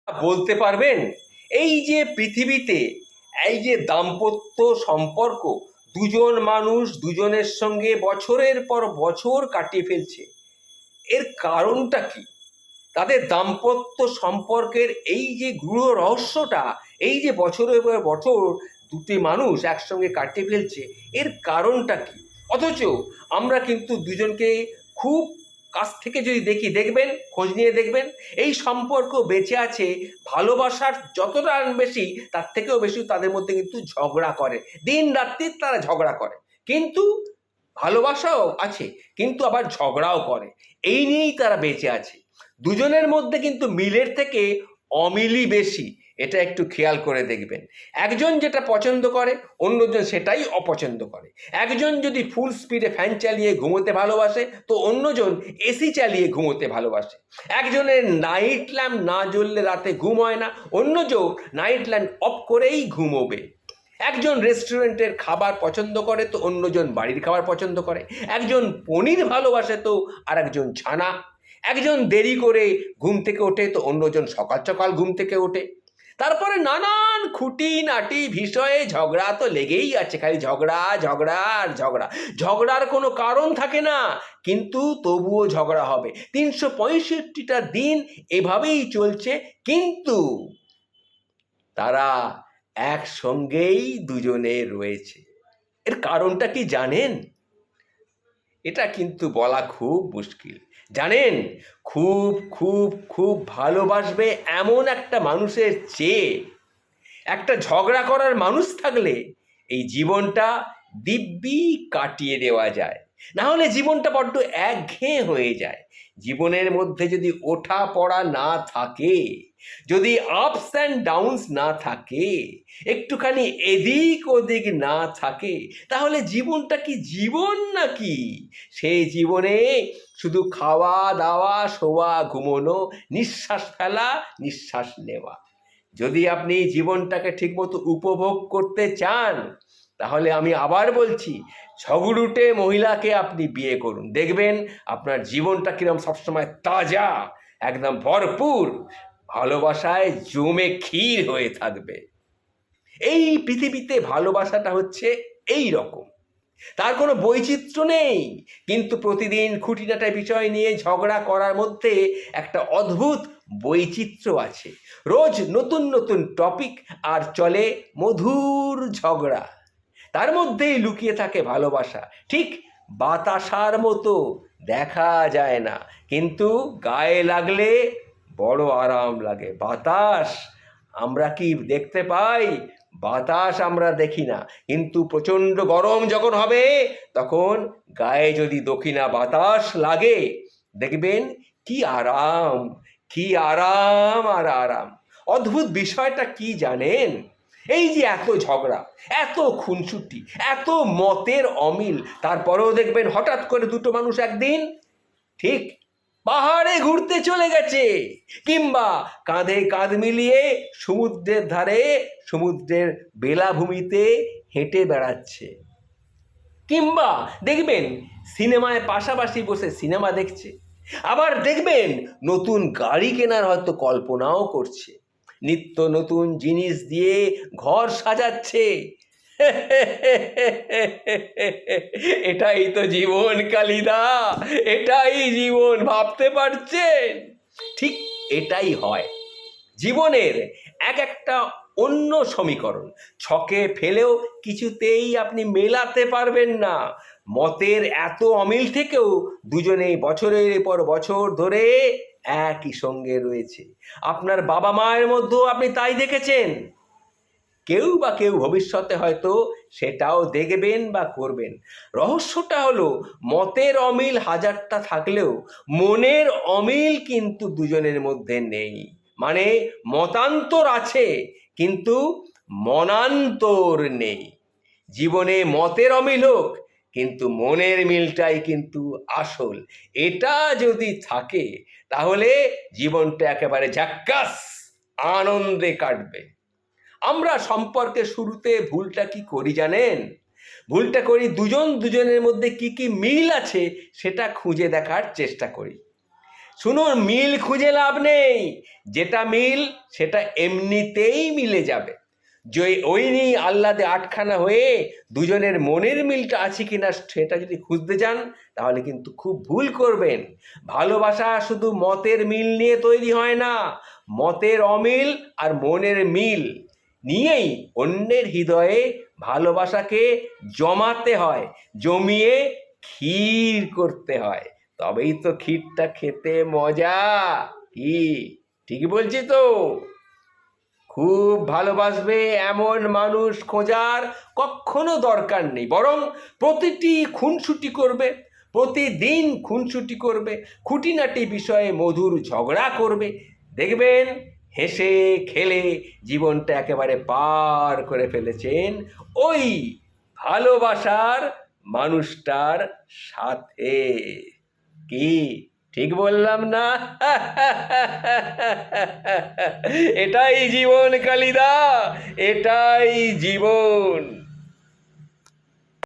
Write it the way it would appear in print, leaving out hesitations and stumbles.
বলতে পারবেন এই যে পৃথিবীতে এই যে দাম্পত্য সম্পর্ক, দুজন মানুষ দুজনের সঙ্গে বছরের পর বছর কাটিয়ে ফেলছে, এর কারণটা কি? তাদের দাম্পত্য সম্পর্কের এই যে গূঢ় রহস্যটা, এই যে বছরের পর বছর দুটি মানুষ একসঙ্গে কাটিয়ে ফেলছে, এর কারণটা কি? অথচ আমরা কিন্তু দুজনকে খুব কাছ থেকে যদি দেখবেন, খোঁজ নিয়ে দেখবেন, এই সম্পর্ক বেঁচে আছে ভালোবাসার যতটা বেশি, তার থেকেও বেশি তাদের মধ্যে কিন্তু ঝগড়া করে, দিন রাত্রি তারা ঝগড়া করে। কিন্তু ভালোবাসাও আছে, কিন্তু আবার ঝগড়াও করে, এই নিয়েই তারা বেঁচে আছে। দুজনের মধ্যে কিন্তু মিলের থেকে অমিলই বেশি, এটা একটু খেয়াল করে দেখবেন। একজন যেটা পছন্দ করে অন্যজন সেটাই অপছন্দ করে। একজন যদি ফুল স্পিডে ফ্যান চালিয়ে ঘুমোতে ভালোবাসে, তো অন্যজন এসি চালিয়ে ঘুমোতে ভালোবাসে। একজনের নাইট ল্যাম্প না জ্বললে রাতে ঘুম হয় না, অন্যজন নাইট ল্যাম্প অফ করেই ঘুমোবে। একজন রেস্টুরেন্টের খাবার পছন্দ করে, তো অন্যজন বাড়ির খাবার পছন্দ করে। একজন পনির ভালোবাসে, তো আর একজন ছানা। একজন দেরি করে ঘুম থেকে ওঠে, তো অন্যজন সকাল সকাল ঘুম থেকে ওঠে। তারপরে নানান খুঁটিনাটি বিষয়ে ঝগড়া তো লেগেই আছে, খালি ঝগড়া ঝগড়া আর ঝগড়া। ঝগড়ার কোনো কারণ থাকে না, কিন্তু তবুও ঝগড়া হবে। 365টা দিন এভাবেই চলছে, কিন্তু তারা একসঙ্গেই দুজনে রয়েছে। এর কারণটা কি জানেন? এটা কিন্তু বলা খুব মুশকিল। জানেন, খুব খুব খুব ভালোবাসবে এমন একটা মানুষের চেয়ে একটা ঝগড়া করার মানুষ থাকলে এই জীবনটা দিব্যি কাটিয়ে দেওয়া যায়। না হলে জীবনটা বড্ড একঘেয়ে হয়ে যায়। জীবনের মধ্যে যদি ওঠা পড়া না থাকে, যদি আপস অ্যান্ড ডাউনস না থাকে, একটুখানি এদিক ওদিক না থাকে, তাহলে জীবনটা কি জীবন নাকি? সেই জীবনে শুধু খাওয়া দাওয়া, শোয়া, ঘুমোনো, নিঃশ্বাস ফেলা, নিঃশ্বাস নেওয়া। যদি আপনি জীবনটাকে ঠিকমতো উপভোগ করতে চান, তাহলে আমি আবার বলছি, ঝগড়ুটে মহিলাকে আপনি বিয়ে করুন। দেখবেন আপনার জীবনটা কিরকম সবসময় তাজা, একদম ভরপুর, ভালোবাসায় জমে ক্ষীর হয়ে থাকবে। এই পৃথিবীতে ভালোবাসাটা হচ্ছে এই রকম, তার কোনো বৈচিত্র্য নেই, কিন্তু প্রতিদিন খুঁটিনাটা বিষয় নিয়ে ঝগড়া করার মধ্যে একটা অদ্ভুত বৈচিত্র্য আছে। রোজ নতুন নতুন টপিক, আর চলে মধুর ঝগড়া। তার মধ্যেই লুকিয়ে থাকে ভালোবাসা, ঠিক বাতাসার মতো, দেখা যায় না, কিন্তু গায়ে লাগলে বড় আরাম লাগে। বাতাস আমরা কি দেখতে পাই? বাতাস আমরা দেখি না, কিন্তু প্রচণ্ড গরম যখন হবে, তখন গায়ে যদি দক্ষিণা বাতাস লাগে, দেখবেন কি আরাম, কি আরাম আর আরাম। অদ্ভুত বিষয়টা কি জানেন? এই যে এত ঝগড়া, এত খুনসুটি, এত মতের অমিল, তারপরেও দেখবেন হঠাৎ করে দুটো মানুষ একদিন ঠিক পাহাড়ে ঘুরতে চলে গেছে, কিংবা কাঁধে কাঁধ মিলিয়ে সমুদ্রের ধারে, সমুদ্রের বেলাভূমিতে হেঁটে বেড়াচ্ছে। কিংবা দেখবেন সিনেমায় পাশাপাশি বসে সিনেমা দেখছে। আবার দেখবেন নতুন গাড়ি কেনার হয়তো কল্পনাও করছে, নিত্য নতুন জিনিস দিয়ে ঘর সাজাচ্ছে। এটাই তো জীবন কালিদা, এটাই জীবন, ভাবতে পারছেন? ঠিক এটাই হয় জীবনের এক একটা অন্য সমীকরণ। ছকে ফেলেও কিছুতেই আপনি মেলাতে পারবেন না। মতের এত অমিল থেকেও দুজনেই বছরের পর বছর ধরে একই সঙ্গে রয়েছে। আপনার বাবা মায়ের মধ্যেও আপনি তাই দেখেছেন। কেউ বা কেউ ভবিষ্যতে হয়তো সেটাও দেখবেন বা করবেন। রহস্যটা হলো, মতের অমিল হাজারটা থাকলেও মনের অমিল কিন্তু দুজনের মধ্যে নেই। মানে মতান্তর আছে, কিন্তু মনান্তর নেই। জীবনে মতের অমিল হোক, কিন্তু মনের মিলটাই কিন্তু আসল। এটা যদি থাকে, তাহলে জীবনটা একেবারে ঝাক্কাস আনন্দে কাটবে। আমরা সম্পর্কের শুরুতে ভুলটা কি করি জানেন? ভুলটা করি দুজন দুজনের মধ্যে কি কি মিল আছে সেটা খুঁজে দেখার চেষ্টা করি। শুনুন, মিল খুঁজে লাভ নেই, যেটা মিল সেটা এমনিতেই মিলে যাবে। যে ওই নিয়ে আহ্লাদে আটখানা হয়ে দুজনের মনের মিলটা আছে কিনা সেটা যদি খুঁজতে যান তাহলে কিন্তু খুব ভুল করবেন। ভালোবাসা শুধু মতের মিল নিয়ে তৈরি হয় না, মতের অমিল আর মনের মিল নিয়েই অন্যের হৃদয়ে ভালোবাসাকে জমাতে হয়, জমিয়ে ক্ষীর করতে হয়, তবেই তো ক্ষীরটা খেতে মজা। কি ঠিকই বলছি তো? খুব ভালোবাসবে এমন মানুষ খোঁজার কখনো দরকার নেই, বরং প্রতিটি খুনসুটি করবে, প্রতিদিন খুনসুটি করবে, খুঁটিনাটি বিষয়ে মধুর ঝগড়া করবে, দেখবেন হেসে খেলে জীবনটা একেবারে পার করে ফেলেছেন ওই ভালোবাসার মানুষটার সাথে। কি ঠিক বললাম না? এটাই জীবন কালিদা, এটাই জীবন।